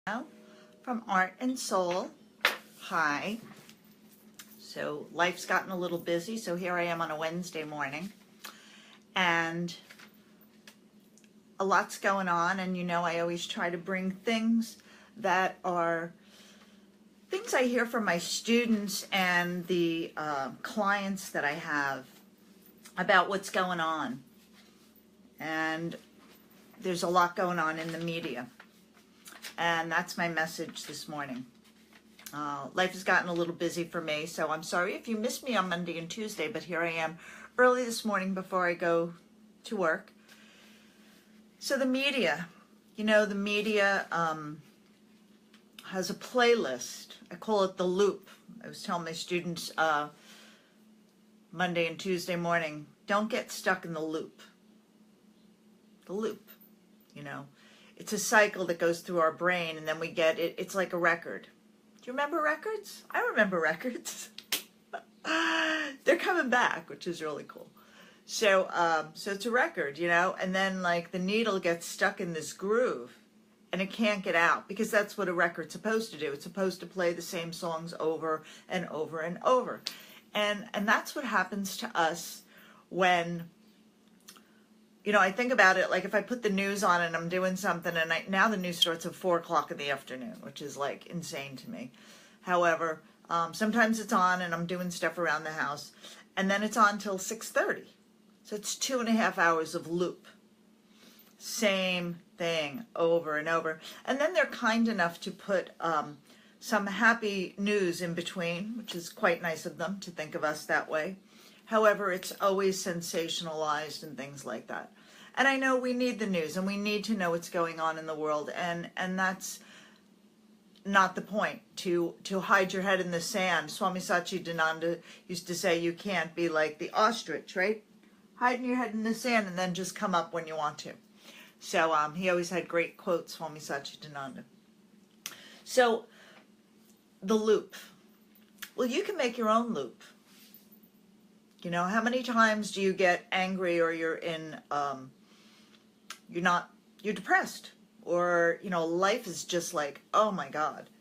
Now from Art and Soul. Hi. So life's gotten a little busy, so here I am on a Wednesday morning, and a lot's going on. And I always try to bring things that are things I hear from my students and the clients that I have about what's going on. And there's a lot going on in the media. And that's my message this morning. Life has gotten a little busy for me, so I'm sorry if you missed me on Monday and Tuesday, but here I am early this morning before I go to work. So the media, the media has a playlist. I call it the loop. I was telling my students Monday and Tuesday morning, don't get stuck in the loop. The loop, It's a cycle that goes through our brain, and then we get it. It's like a record. Do you remember records? I remember records. They're coming back, which is really cool. So it's a record, and then like the needle gets stuck in this groove, and it can't get out, because that's what a record's supposed to do. It's supposed to play the same songs over and over and over, and that's what happens to us when. I think about it, like if I put the news on and I'm doing something, and now the news starts at 4 o'clock in the afternoon, which is like insane to me. However, sometimes it's on and I'm doing stuff around the house, and then it's on till 6:30. So it's 2.5 hours of loop. Same thing over and over. And then they're kind enough to put some happy news in between, which is quite nice of them to think of us that way. However, it's always sensationalized and things like that. And I know we need the news, and we need to know what's going on in the world, and that's not the point, to hide your head in the sand. Swami Satchidananda used to say you can't be like the ostrich, right? Hiding your head in the sand and then just come up when you want to. So he always had great quotes, Swami Satchidananda. So the loop. Well, you can make your own loop. How many times do you get angry, or you're in, you're depressed, or, life is just like, oh my God,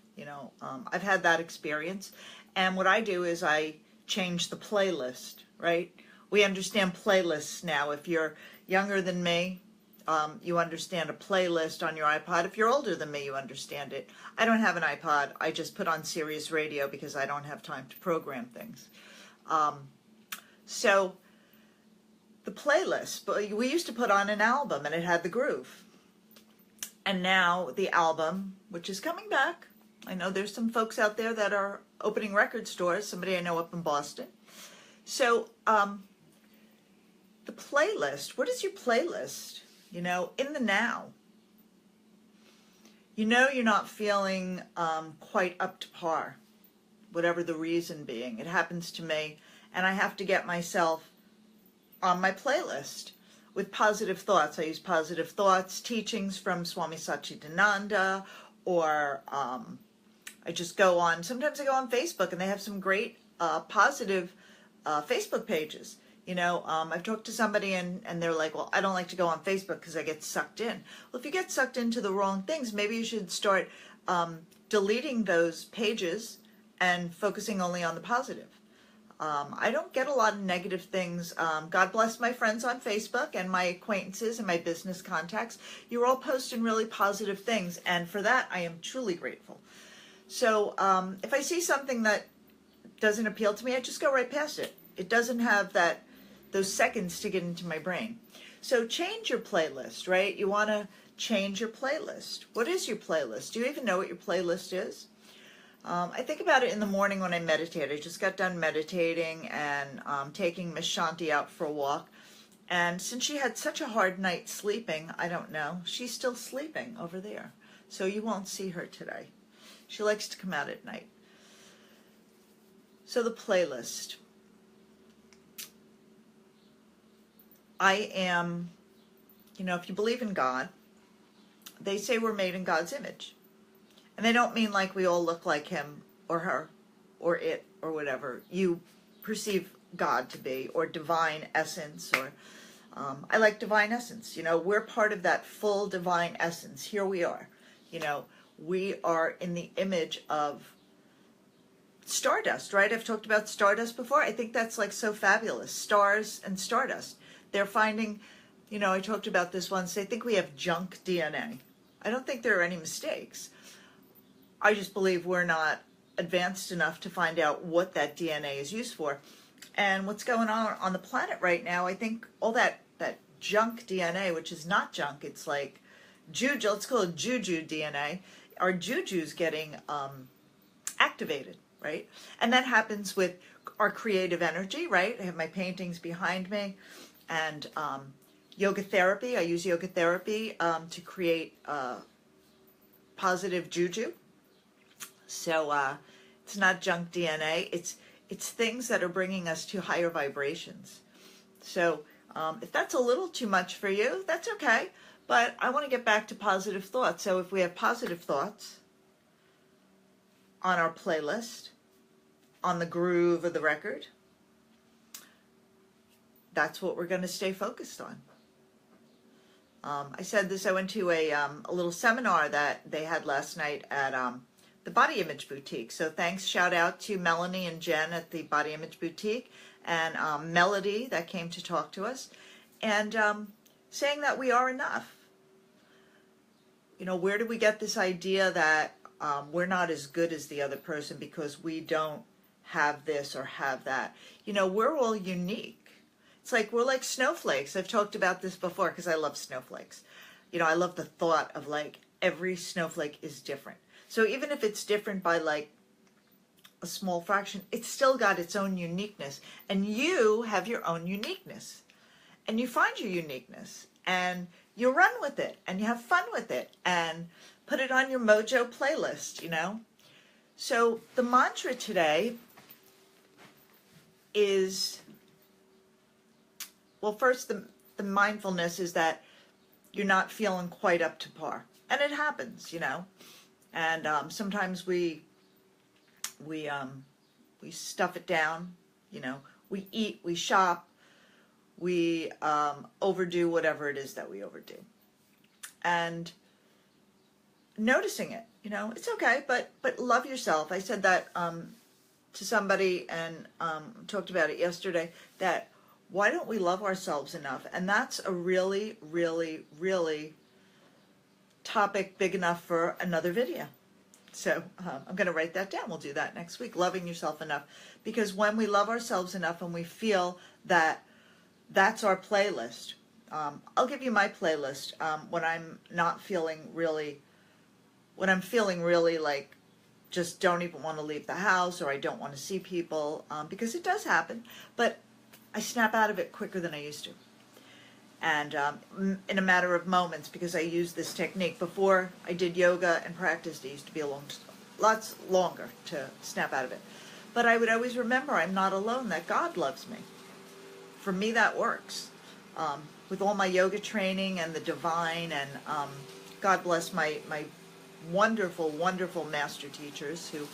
I've had that experience. And what I do is I change the playlist, right? We understand playlists now. If you're younger than me, you understand a playlist on your iPod. If you're older than me, you understand it. I don't have an iPod. I just put on Sirius Radio because I don't have time to program things. So the playlist, we used to put on an album and it had the groove. And now the album, which is coming back, I know there's some folks out there that are opening record stores, somebody I know up in Boston. So the playlist, what is your playlist? In the now. You're not feeling quite up to par, whatever the reason being. It happens to me. And I have to get myself on my playlist with positive thoughts. I use positive thoughts, teachings from Swami Satchidananda, or I just go on, sometimes I go on Facebook, and they have some great positive Facebook pages. I've talked to somebody and they're like, well, I don't like to go on Facebook because I get sucked in. Well, if you get sucked into the wrong things, maybe you should start deleting those pages and focusing only on the positive. I don't get a lot of negative things. God bless my friends on Facebook and my acquaintances and my business contacts. You're all posting really positive things, and for that I am truly grateful. So if I see something that doesn't appeal to me, I just go right past it. It doesn't have those seconds to get into my brain. So change your playlist, right? You want to change your playlist. What is your playlist? Do you even know what your playlist is? I think about it in the morning when I meditate. I just got done meditating and taking Miss Shanti out for a walk. And since she had such a hard night sleeping, I don't know, she's still sleeping over there. So you won't see her today. She likes to come out at night. So the playlist. I am, if you believe in God, they say we're made in God's image. And they don't mean like we all look like him or her or it or whatever you perceive God to be, or divine essence, or I like divine essence. We're part of that full divine essence. Here we are. we are in the image of stardust, right? I've talked about stardust before. I think that's like so fabulous. Stars and stardust. They're finding, I talked about this once. They think we have junk DNA. I don't think there are any mistakes. I just believe we're not advanced enough to find out what that DNA is used for. And what's going on the planet right now, I think all that junk DNA, which is not junk, it's like juju, let's call it juju DNA. Our juju's getting activated, right? And that happens with our creative energy, right? I have my paintings behind me, and yoga therapy. I use yoga therapy to create positive juju. So it's not junk DNA. It's things that are bringing us to higher vibrations. So if that's a little too much for you, that's okay. But I want to get back to positive thoughts. So if we have positive thoughts on our playlist, on the groove of the record, that's what we're going to stay focused on. I said this, I went to a little seminar that they had last night at the Body Image Boutique. So thanks, shout out to Melanie and Jen at the Body Image Boutique, and Melody that came to talk to us, and saying that we are enough. Where do we get this idea that we're not as good as the other person because we don't have this or have that? We're all unique. It's like we're like snowflakes. I've talked about this before because I love snowflakes. I love the thought of like every snowflake is different. So even if it's different by like a small fraction, it's still got its own uniqueness. And you have your own uniqueness. And you find your uniqueness. And you run with it. And you have fun with it. And put it on your Mojo playlist, So the mantra today is, well, first the mindfulness is that you're not feeling quite up to par. And it happens, And sometimes we stuff it down, we eat, we shop, we overdo whatever it is that we overdo. And noticing it, it's okay, but love yourself. I said that to somebody and talked about it yesterday, that why don't we love ourselves enough? And that's a really, really, really topic big enough for another video. So I'm going to write that down. We'll do that next week. Loving yourself enough. Because when we love ourselves enough and we feel that that's our playlist. I'll give you my playlist when I'm not feeling really, when I'm feeling really like just don't even want to leave the house, or I don't want to see people, because it does happen. But I snap out of it quicker than I used to. And in a matter of moments, because I use this technique. Before I did yoga and practiced, it used to be lots longer to snap out of it. But I would always remember I'm not alone, that God loves me. For me, that works. With all my yoga training and the divine, and God bless my wonderful, wonderful master teachers who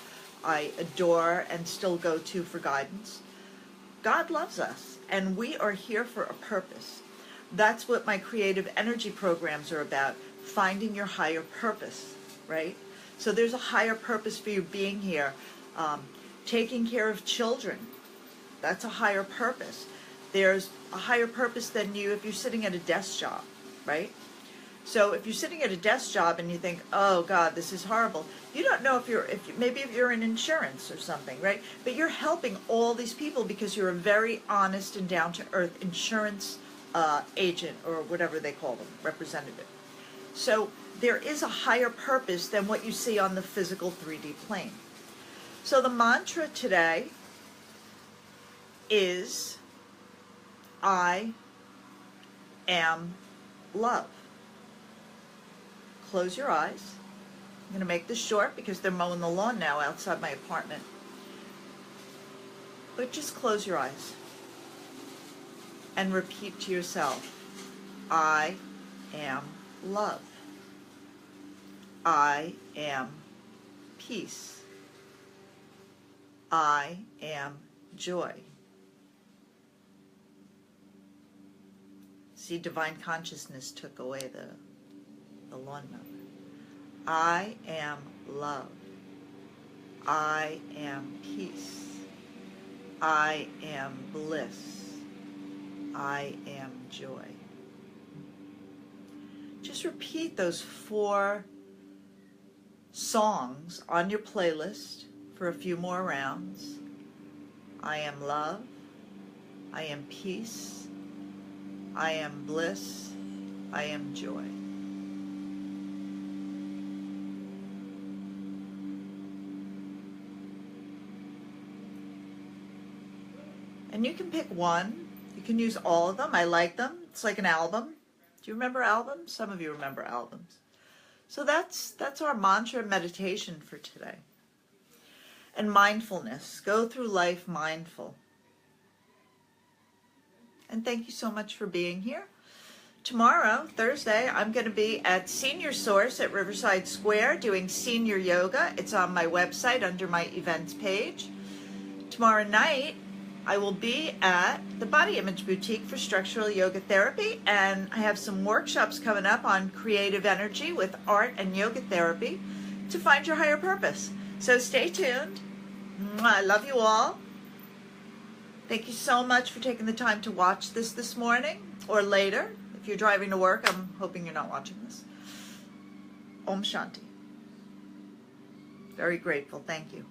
I adore and still go to for guidance. God loves us, and we are here for a purpose. That's what my creative energy programs are about, finding your higher purpose, right? So there's a higher purpose for you being here. Taking care of children, that's a higher purpose. There's a higher purpose than you if you're sitting at a desk job, right? So if you're sitting at a desk job and you think, oh God, this is horrible, you don't know if you're in insurance or something, right? But you're helping all these people because you're a very honest and down-to-earth insurance agent, or whatever they call them, representative. So there is a higher purpose than what you see on the physical 3D plane. So the mantra today is, I am love. Close your eyes. I'm going to make this short because they're mowing the lawn now outside my apartment. But just close your eyes and repeat to yourself, I am love. I am peace. I am joy. See, divine consciousness took away the lawnmower. I am love. I am peace. I am bliss. I am joy. Just repeat those 4 songs on your playlist for a few more rounds. I am love. I am peace. I am bliss. I am joy. And you can pick one. You can use all of them. I like them. It's like an album. Do you remember albums? Some of you remember albums. So that's our mantra meditation for today. And mindfulness. Go through life mindful. And thank you so much for being here. Tomorrow, Thursday, I'm going to be at Senior Source at Riverside Square doing senior yoga. It's on my website under my events page. Tomorrow night, I will be at the Body Image Boutique for Structural Yoga Therapy, and I have some workshops coming up on creative energy with art and yoga therapy to find your higher purpose. So stay tuned. I love you all. Thank you so much for taking the time to watch this morning or later. If you're driving to work, I'm hoping you're not watching this. Om Shanti. Very grateful. Thank you.